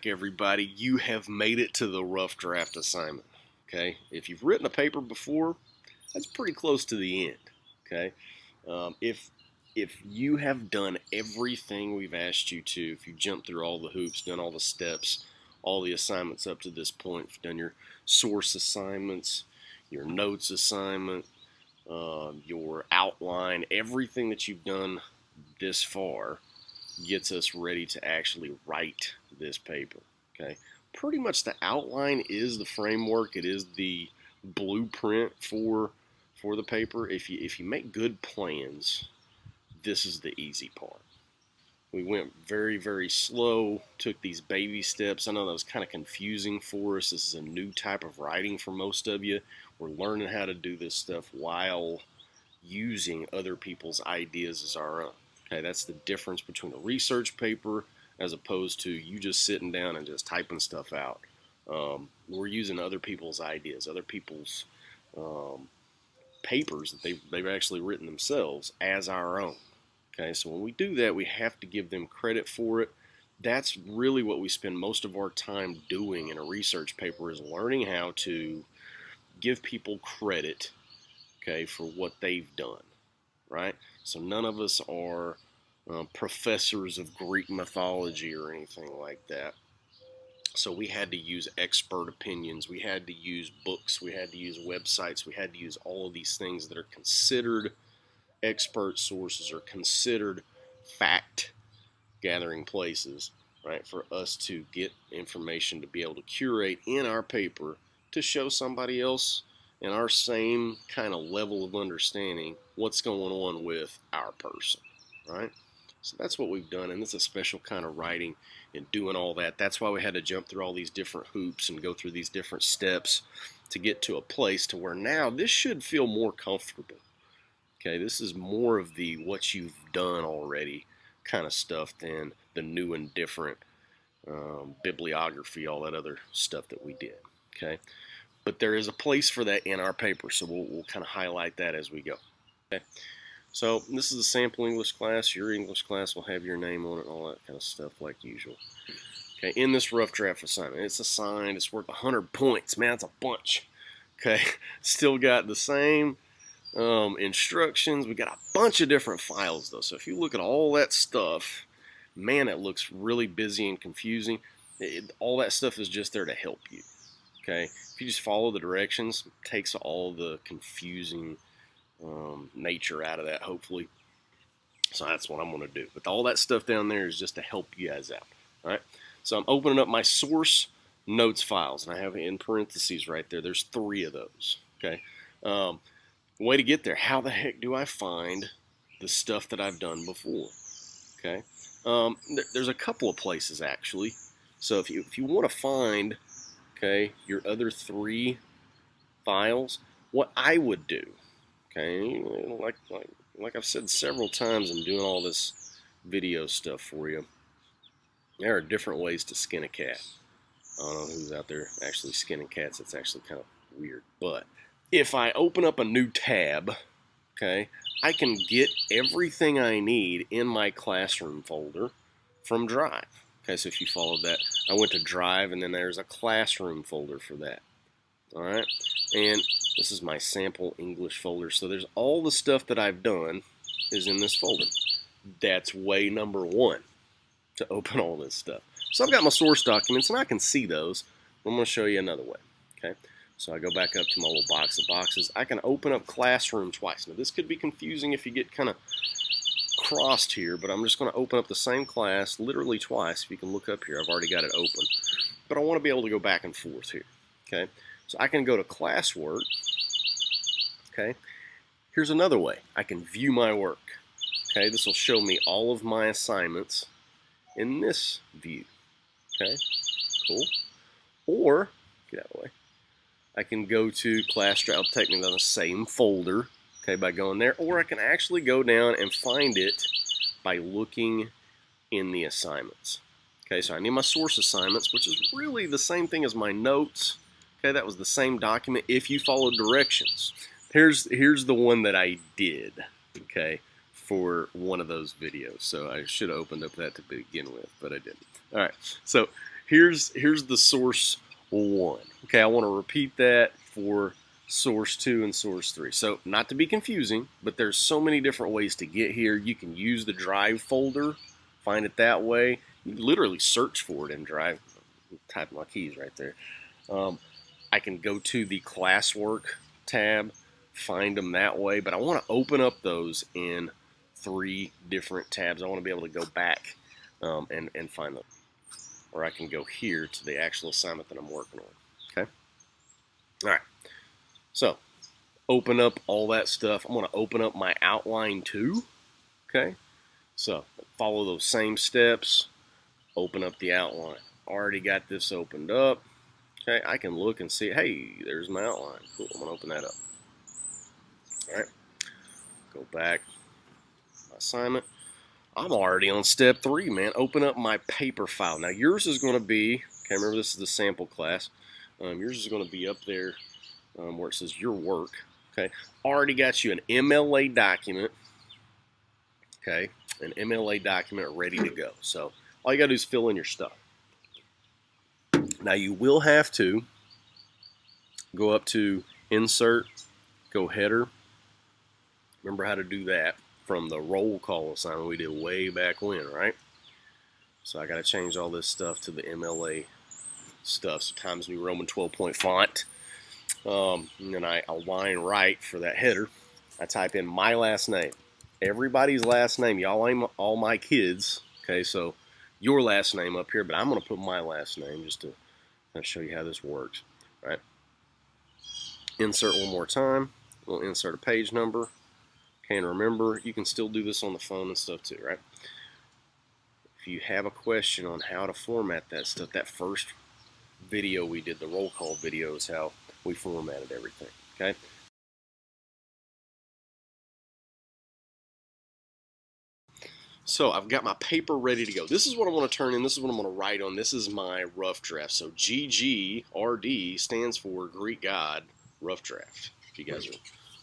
back, everybody. You have made it to the rough draft assignment. Okay, if you've written a paper before, that's pretty close to the end. Okay, if you have done everything we've asked you to, if you jumped through all the hoops, done all the steps, all the assignments up to this point, if you've done your source assignments, your notes assignment, your outline, everything that you've done this far gets us ready to actually write this paper. Okay, pretty much the outline is the framework. It is the blueprint for the paper. If you make good plans, this is the easy part. We went very, very slow, took these baby steps. I know that was kind of confusing for us. This is a new type of writing for most of you. We're learning how to do this stuff while using other people's ideas as our own. Okay, that's the difference between a research paper as opposed to you just sitting down and just typing stuff out. We're using other people's ideas, other people's papers that they've actually written themselves as our own. Okay, so when we do that, we have to give them credit for it. That's really what we spend most of our time doing in a research paper, is learning how to give people credit, okay, for what they've done, right? So none of us are professors of Greek mythology or anything like that. So we had to use expert opinions. We had to use books. We had to use websites. We had to use all of these things that are considered expert sources or considered fact gathering places, right, for us to get information to be able to curate in our paper to show somebody else in our same kind of level of understanding what's going on with our person, right? So that's what we've done, and it's a special kind of writing and doing all that. That's why we had to jump through all these different hoops and go through these different steps to get to a place to where now this should feel more comfortable. Okay, this is more of the what you've done already kind of stuff than the new and different bibliography, all that other stuff that we did. Okay, but there is a place for that in our paper, so we'll kind of highlight that as we go. Okay, so this is a sample English class. Your English class will have your name on it and all that kind of stuff like usual. Okay, in this rough draft assignment, it's assigned. It's worth 100 points. Man, it's a bunch. Okay, still got the same instructions. We got a bunch of different files though, so if you look at all that stuff, man, it looks really busy and confusing. All that stuff is just there to help you. Okay, if you just follow the directions, it takes all the confusing nature out of that, hopefully. So that's what I'm going to do. But all that stuff down there is just to help you guys out. All right, so I'm opening up my source notes files, and I have in parentheses right there. There's 3 of those. Okay. Way to get there. How the heck do I find the stuff that I've done before? Okay, there's a couple of places actually. So if you want to find, okay, your other 3 files, what I would do, okay, like I've said several times in doing all this video stuff for you, there are different ways to skin a cat. I don't know who's out there actually skinning cats. It's actually kind of weird, but if I open up a new tab, okay, I can get everything I need in my classroom folder from Drive. Okay, so if you followed that, I went to Drive, and then there's a classroom folder for that. All right, and this is my sample English folder. So there's all the stuff that I've done is in this folder. That's way number 1 to open all this stuff. So I've got my source documents, and I can see those. I'm going to show you another way. Okay. So I go back up to my little box of boxes. I can open up Classroom twice. Now this could be confusing if you get kind of crossed here, but I'm just going to open up the same class literally twice. If you can look up here, I've already got it open. But I want to be able to go back and forth here. Okay, so I can go to Classwork. Okay, here's another way. I can view my work. Okay, this will show me all of my assignments in this view. Okay, cool. Or, get out of the way, I can go to I'll take me to the same folder, okay, by going there, or I can actually go down and find it by looking in the assignments. Okay, so I need my source assignments, which is really the same thing as my notes. Okay, that was the same document if you follow directions. Here's the one that I did, okay, for one of those videos. So I should have opened up that to begin with, but I didn't. All right, so here's the source 1. Okay, I want to repeat that for source 2 and source 3. So not to be confusing, but there's so many different ways to get here. You can use the Drive folder, find it that way. You can literally search for it in Drive. Type my keys right there. I can go to the classwork tab, find them that way, but I want to open up those in 3 different tabs. I want to be able to go back and find them. Or I can go here to the actual assignment that I'm working on. Okay? All right. So, open up all that stuff. I'm going to open up my outline too. Okay? So, follow those same steps. Open up the outline. Already got this opened up. Okay, I can look and see, hey, there's my outline. Cool, I'm going to open that up. All right, go back. My assignment. I'm already on step 3, man. Open up my paper file. Now, yours is going to be, okay, remember this is the sample class. Yours is going to be up there where it says your work. Okay, already got you an MLA document. Okay, an MLA document ready to go. So, all you got to do is fill in your stuff. Now you will have to go up to Insert, go Header. Remember how to do that from the roll call assignment we did way back when, right? So I got to change all this stuff to the MLA stuff. So Times New Roman 12-point font. And then I align right for that header. I type in my last name. Everybody's last name. Y'all ain't all my kids. Okay, so your last name up here, but I'm going to put my last name just to show you how this works, right? Insert one more time. We'll insert a page number. Okay, and remember, you can still do this on the phone and stuff too, right? If you have a question on how to format that stuff, that first video we did, the roll call video, is how we formatted everything, okay? So I've got my paper ready to go. This is what I want to turn in. This is what I'm going to write on. This is my rough draft. So GGRD stands for Greek God Rough Draft. If you guys are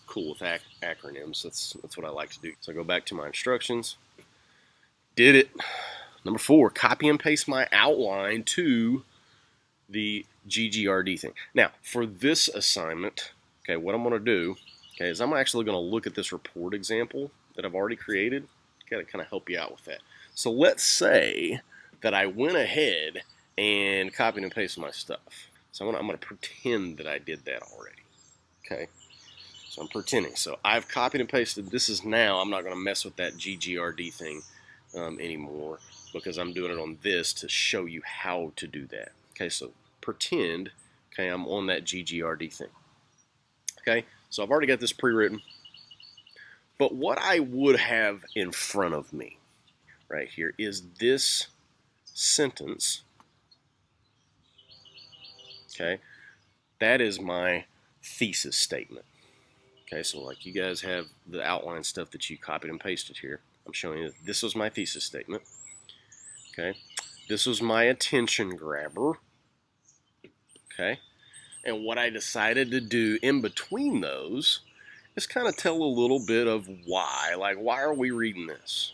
cool with acronyms, that's what I like to do. So I go back to my instructions. Did it. Number 4, copy and paste my outline to the GGRD thing. Now, for this assignment, okay, what I'm going to do, okay, is I'm actually going to look at this report example that I've already created. Got to kind of help you out with that. So let's say that I went ahead and copied and pasted my stuff. So I'm going to pretend that I did that already. Okay. So I'm pretending. So I've copied and pasted. This is now, I'm not going to mess with that GGRD thing anymore because I'm doing it on this to show you how to do that. Okay. So pretend, okay, I'm on that GGRD thing. Okay. So I've already got this pre-written. But what I would have in front of me right here is this sentence. Okay, that is my thesis statement. Okay, so like you guys have the outline stuff that you copied and pasted here. I'm showing you that this was my thesis statement. Okay, this was my attention grabber. Okay, and what I decided to do in between those is kind of tell a little bit of why. Like, why are we reading this?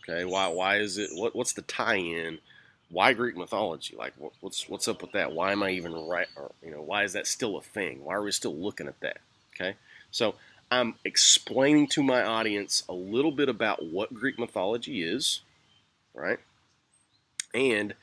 Okay, why is it? What's the tie-in? Why Greek mythology? Like, what's up with that? Why am I even right? Or, why is that still a thing? Why are we still looking at that? Okay, so I'm explaining to my audience a little bit about what Greek mythology is, right? And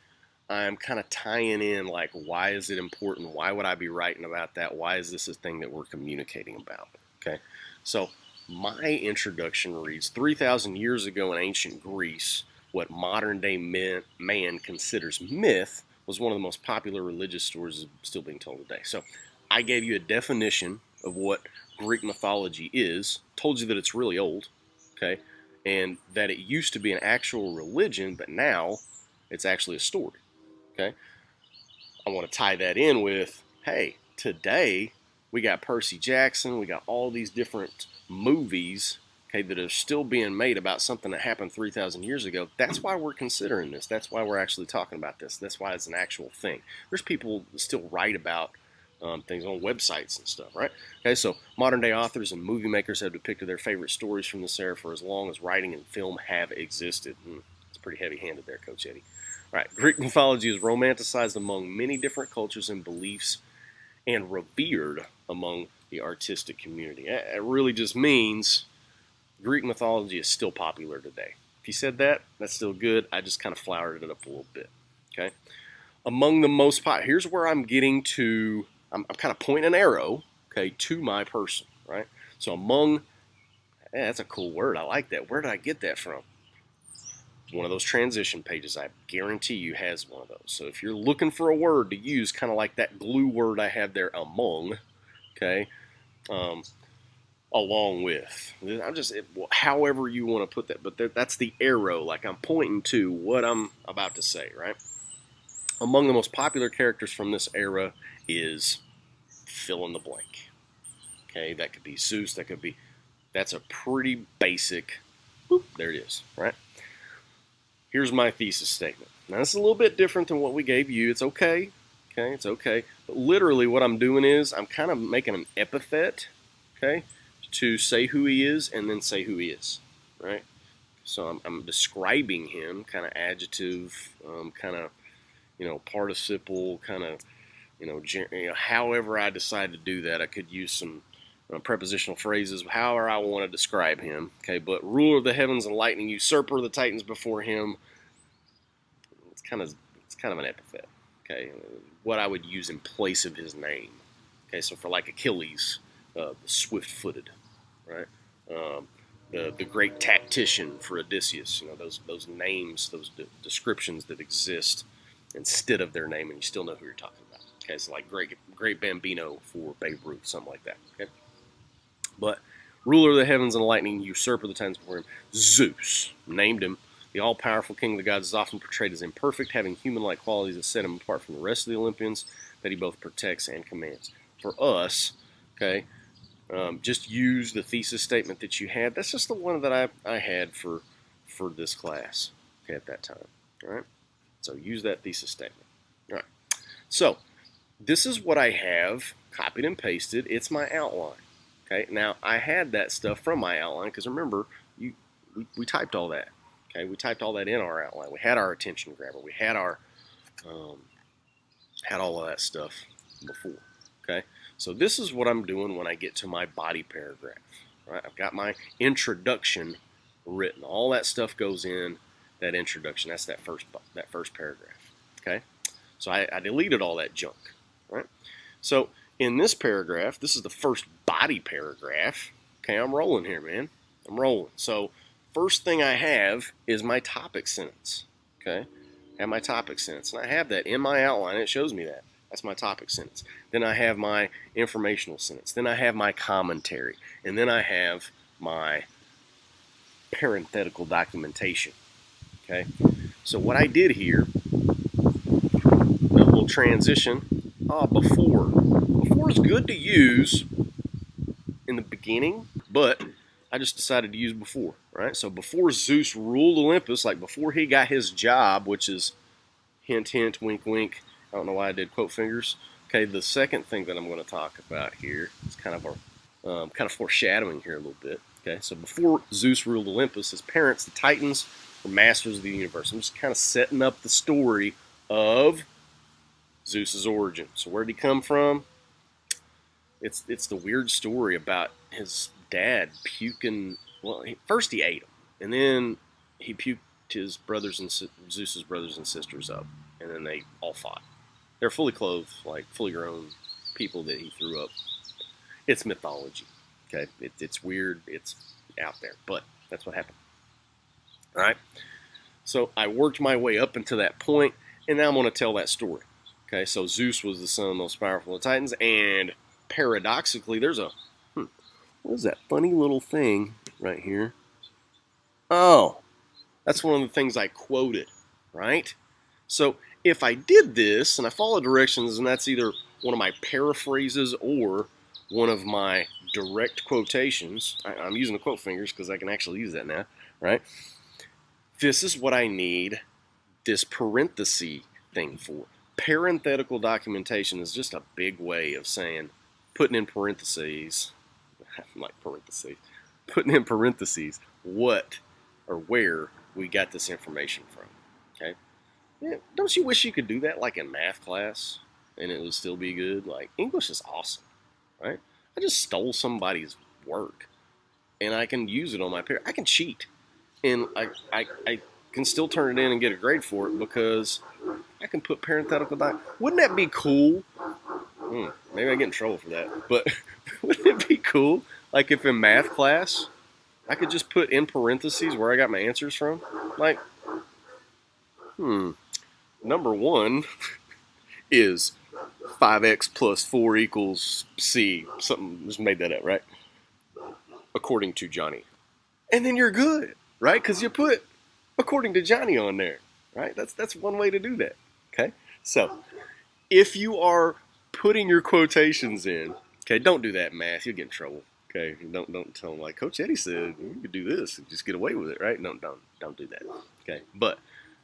I'm kind of tying in, like, why is it important? Why would I be writing about that? Why is this a thing that we're communicating about? Okay, so my introduction reads, 3,000 years ago in ancient Greece, what modern-day man considers myth was one of the most popular religious stories still being told today. So I gave you a definition of what Greek mythology is, told you that it's really old, okay, and that it used to be an actual religion, but now it's actually a story, okay? I want to tie that in with, hey, today we got Percy Jackson, we got all these different movies, okay, that are still being made about something that happened 3,000 years ago. That's why we're considering this. That's why we're actually talking about this. That's why it's an actual thing. There's people that still write about things on websites and stuff, right? Okay, so modern day authors and movie makers have depicted their favorite stories from this era for as long as writing and film have existed. It's pretty heavy-handed there, Coach Eddie. right, Greek mythology is romanticized among many different cultures and beliefs and revered among the artistic community. It really just means Greek mythology is still popular today. If you said that, that's still good. I just kind of flowered it up a little bit. Okay. Among the most popular, here's where I'm getting to, I'm kind of pointing an arrow, okay, to my person, right? So among, that's a cool word. I like that. Where did I get that from? One of those transition pages, I guarantee you, has one of those. So if you're looking for a word to use, kind of like that glue word I have there, among, okay, along with, I'm just, however you want to put that, but that's the arrow, like I'm pointing to what I'm about to say, right? Among the most popular characters from this era is fill in the blank. Okay, that could be Zeus, that could be, that's a pretty basic, boop, there it is, right? Here's my thesis statement. Now, this is a little bit different than what we gave you. It's okay, it's okay. But literally what I'm doing is I'm kind of making an epithet, okay, to say who he is and then say who he is, right? So I'm describing him, kind of adjective, kind of, participle, kind of, however I decide to do that. I could use some prepositional phrases, however I want to describe him. Okay, but ruler of the heavens and lightning, usurper of the Titans before him. It's kind of an epithet. Okay, what I would use in place of his name. Okay, so for like Achilles, the swift-footed, right? The great tactician for Odysseus. Those names, those descriptions that exist instead of their name, and you still know who you're talking about. Okay, so like great Bambino for Babe Ruth, something like that. Okay, but ruler of the heavens and lightning, usurper of the Titans before him, Zeus, named him. The all-powerful king of the gods is often portrayed as imperfect, having human-like qualities that set him apart from the rest of the Olympians that he both protects and commands. For us, okay, just use the thesis statement that you had. That's just the one that I had for this class, okay, at that time. All right, so use that thesis statement. All right, so this is what I have copied and pasted. It's my outline. Okay, now I had that stuff from my outline because remember, we typed all that. Okay, we typed all that in our outline. We had our attention grabber. We had our had all of that stuff before. Okay, so this is what I'm doing when I get to my body paragraph. Right, I've got my introduction written. All that stuff goes in that introduction. That's that first paragraph. Okay, so I deleted all that junk. Right, so in this paragraph, this is the first body paragraph. Okay, I'm rolling here, man. I'm rolling. So first thing I have is my topic sentence. Okay, I have my topic sentence, and I have that in my outline. It shows me that. That's my topic sentence. Then I have my informational sentence. Then I have my commentary, and then I have my parenthetical documentation. Okay, so what I did here, a little transition. Before is good to use in the beginning, but I just decided to use before, right? So before Zeus ruled Olympus, like before he got his job, which is hint, hint, wink, wink. I don't know why I did quote fingers. Okay, the second thing that I'm going to talk about here is kind of foreshadowing here a little bit. Okay, so before Zeus ruled Olympus, his parents, the Titans, were masters of the universe. I'm just kind of setting up the story of Zeus's origin. So where did he come from? It's the weird story about his dad puking. Well, first he ate him, and then he puked his Zeus's brothers and sisters up, and then they all fought. They're fully clothed, like fully grown people that he threw up. It's mythology. Okay, it's weird. It's out there, but that's what happened. All right. So I worked my way up until that point, and now I'm going to tell that story. Okay, so Zeus was the son of the most powerful of the Titans, and paradoxically, there's a, what is that funny little thing right here? Oh, that's one of the things I quoted, right? So if I did this, and I follow directions, and that's either one of my paraphrases or one of my direct quotations, I'm using the quote fingers because I can actually use that now, right? This is what I need this parenthesis thing for. Parenthetical documentation is just a big way of saying, putting in parentheses, like parentheses, putting in parentheses what or where we got this information from. Okay, Yeah, don't you wish you could do that like in math class and it would still be good? Like English is awesome, right? I just stole somebody's work and I can use it on my paper. I can cheat and I can still turn it in and get a grade for it because I can put parenthetical dots. Wouldn't that be cool? Maybe I get in trouble for that, but wouldn't it be cool? Like if in math class I could just put in parentheses where I got my answers from. Like, number one is 5x plus 4 equals C. Something, just made that up, right? According to Johnny. And then you're good, right? Because you put according to Johnny on there, right? That's one way to do that, okay? So, if you are putting your quotations in, okay, don't do that in math. You'll get in trouble. Okay, don't tell them like Coach Eddie said you could do this and just get away with it, right? No, don't do that. Okay, but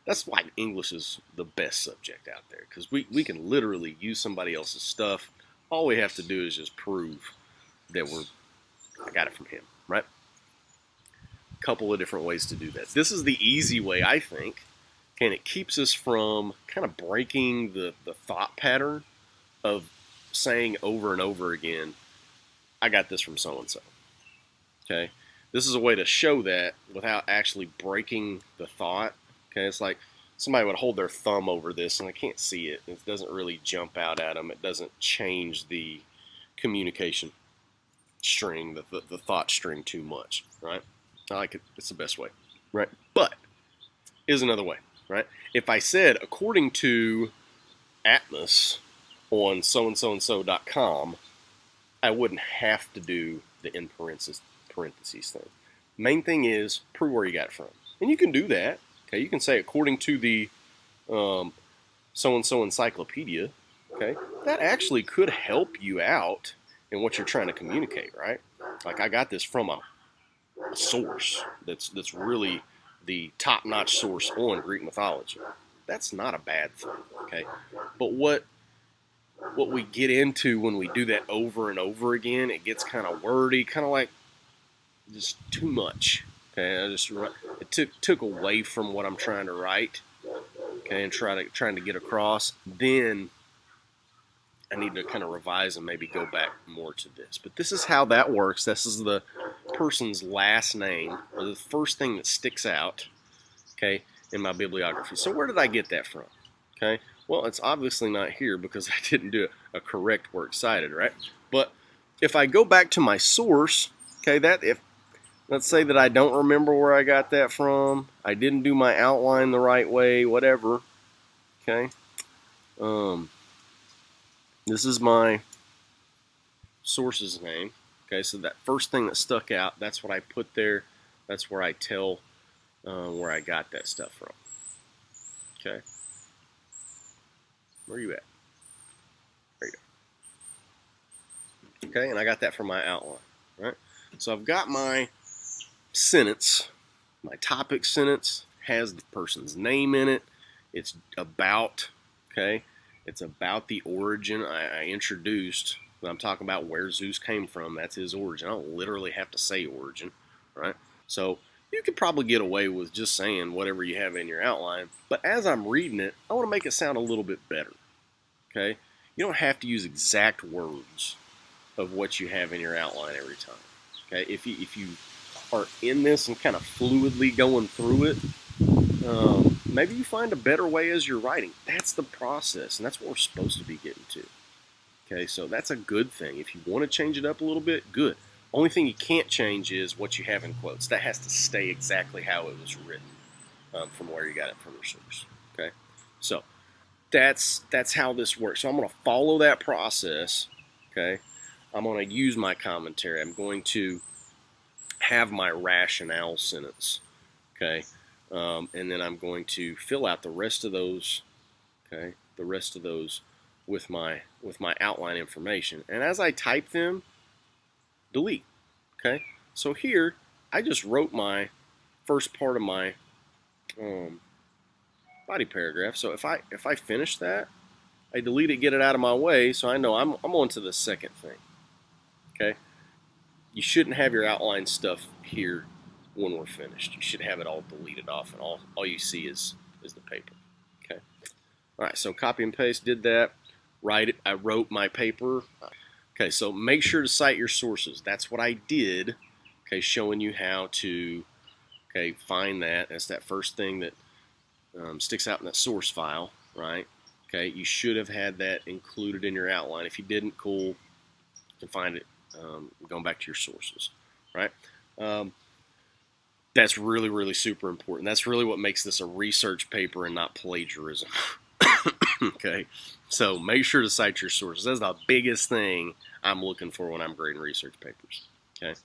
that's why English is the best subject out there because we can literally use somebody else's stuff. All we have to do is just prove that I got it from him, right? A couple of different ways to do that. This is the easy way, I think, and it keeps us from kind of breaking the thought pattern of saying over and over again, I got this from so-and-so. Okay? This is a way to show that without actually breaking the thought. Okay? It's like somebody would hold their thumb over this and I can't see it. It doesn't really jump out at them. It doesn't change the communication string, the thought string too much, right? I like it. It's the best way, right? But is another way, right? If I said, according to Atmos on so-and-so-and-so.com, I wouldn't have to do the in parentheses thing. Main thing is prove where you got it from. And you can do that. Okay, you can say according to the so-and-so encyclopedia. Okay, that actually could help you out in what you're trying to communicate, right? Like I got this from a source that's really the top-notch source on Greek mythology. That's not a bad thing, okay? But what we get into when we do that over and over again, it gets kind of wordy, kind of like just too much. Okay, it took away from what I'm trying to write. Okay, and trying to get across. Then I need to kind of revise and maybe go back more to this. But this is how that works. This is the person's last name, or the first thing that sticks out, okay, in my bibliography. So where did I get that from? Okay, well, it's obviously not here because I didn't do a correct works cited, right? But if I go back to my source, okay, let's say that I don't remember where I got that from, I didn't do my outline the right way, whatever, okay, this is my source's name. Okay, so that first thing that stuck out, that's what I put there. That's where I tell where I got that stuff from. Okay, where are you at? There you go. Okay, and I got that from my outline. Right. So I've got my sentence. My topic sentence has the person's name in it. It's about. Okay. It's about the origin. I introduced, when I'm talking about where Zeus came from, that's his origin. I don't literally have to say origin, right? So you could probably get away with just saying whatever you have in your outline. But as I'm reading it, I want to make it sound a little bit better, okay? You don't have to use exact words of what you have in your outline every time, okay? If you are in this and kind of fluidly going through it, maybe you find a better way as you're writing. That's the process, and that's what we're supposed to be getting to. Okay, so that's a good thing. If you want to change it up a little bit, good. Only thing you can't change is what you have in quotes. That has to stay exactly how it was written from where you got it from your source. Okay, so that's how this works. So I'm going to follow that process. Okay, I'm going to use my commentary. I'm going to have my rationale sentence. Okay. And then I'm going to fill out the rest of those, okay, with my outline information. And as I type them, delete, okay? So here, I just wrote my first part of my body paragraph. So if I finish that, I delete it, get it out of my way, so I know I'm on to the second thing, okay? You shouldn't have your outline stuff here when we're finished. You should have it all deleted off, and all you see is the paper. Okay. All right, so copy and paste, did that. I wrote my paper. Okay, so make sure to cite your sources. That's what I did. Okay, showing you how to find that. That's that first thing that sticks out in that source file, right? Okay, you should have had that included in your outline. If you didn't, cool, you can find it going back to your sources, right? That's really, really super important. That's really what makes this a research paper and not plagiarism. Okay, so make sure to cite your sources. That's the biggest thing I'm looking for when I'm grading research papers. Okay,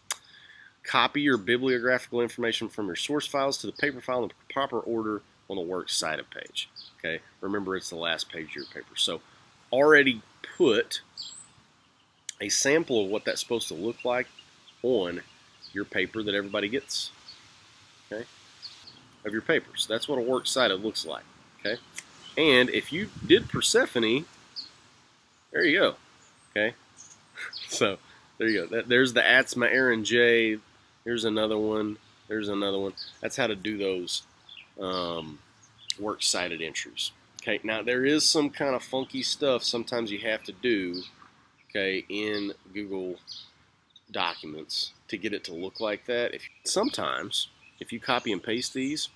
copy your bibliographical information from your source files to the paper file in the proper order on the works cited page. Okay, remember it's the last page of your paper. So already put a sample of what that's supposed to look like on your paper that everybody gets. Okay, of your papers. That's what a works cited looks like. Okay, and if you did Persephone, there you go. Okay, so there you go. There's the Atzma Aaron J. There's another one. There's another one. That's how to do those works cited entries. Okay, now there is some kind of funky stuff sometimes you have to do, okay, in Google Documents to get it to look like that. Sometimes, if you copy and paste these,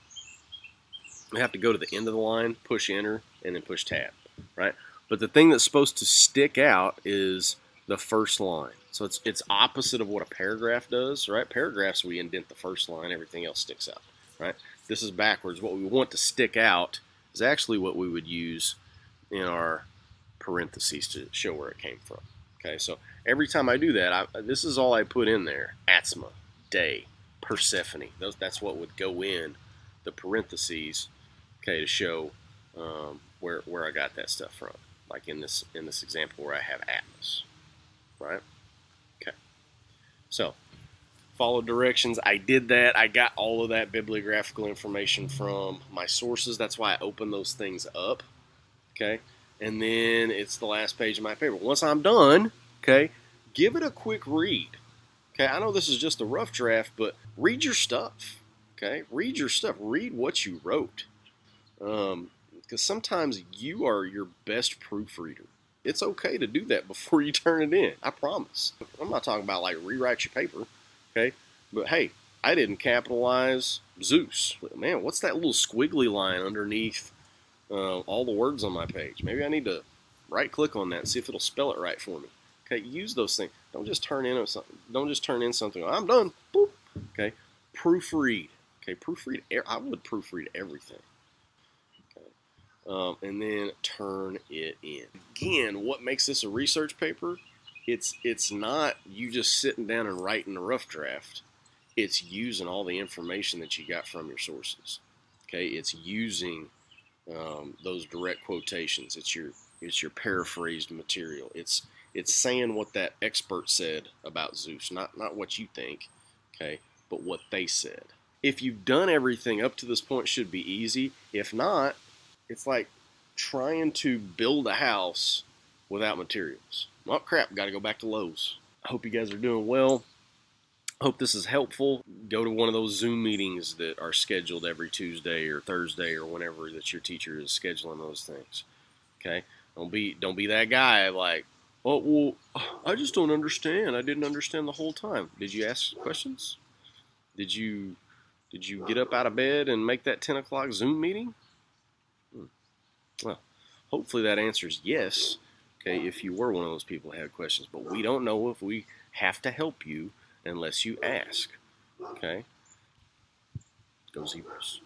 you have to go to the end of the line, push enter, and then push tab, right? But the thing that's supposed to stick out is the first line. So it's opposite of what a paragraph does, right? Paragraphs, we indent the first line, everything else sticks out, right? This is backwards. What we want to stick out is actually what we would use in our parentheses to show where it came from. Okay, so every time I do that, this is all I put in there. Atzma, day, Persephone. That's what would go in the parentheses, okay, to show where I got that stuff from. Like in this example where I have Atlas, right? Okay, so follow directions. I did that. I got all of that bibliographical information from my sources. That's why I opened those things up. Okay, and then it's the last page of my paper. Once I'm done, okay, give it a quick read. Okay, I know this is just a rough draft, but read your stuff. Okay, read your stuff. Read what you wrote. Because sometimes you are your best proofreader. It's okay to do that before you turn it in. I promise. I'm not talking about like rewrite your paper. Okay, but hey, I didn't capitalize Zeus. Man, what's that little squiggly line underneath all the words on my page? Maybe I need to right-click on that and see if it'll spell it right for me. Okay, use those things. Don't just turn in something. Don't just turn in something. I'm done. Boop. Okay, proofread. Okay, proofread. I would proofread everything. Okay, and then turn it in. Again, what makes this a research paper? It's not you just sitting down and writing a rough draft. It's using all the information that you got from your sources. Okay, it's using those direct quotations. It's your paraphrased material. It's saying what that expert said about Zeus, not what you think, okay, but what they said. If you've done everything up to this point, it should be easy. If not, it's like trying to build a house without materials. Well, crap, got to go back to Lowe's. I hope you guys are doing well. Hope this is helpful. Go to one of those Zoom meetings that are scheduled every Tuesday or Thursday or whenever that your teacher is scheduling those things. Okay? Don't be that guy like, oh, well, I just don't understand. I didn't understand the whole time. Did you ask questions? Did you get up out of bed and make that 10 o'clock Zoom meeting? Well, hopefully that answers yes. Okay, if you were one of those people who had questions. But we don't know if we have to help you unless you ask. Okay? Go Zebras.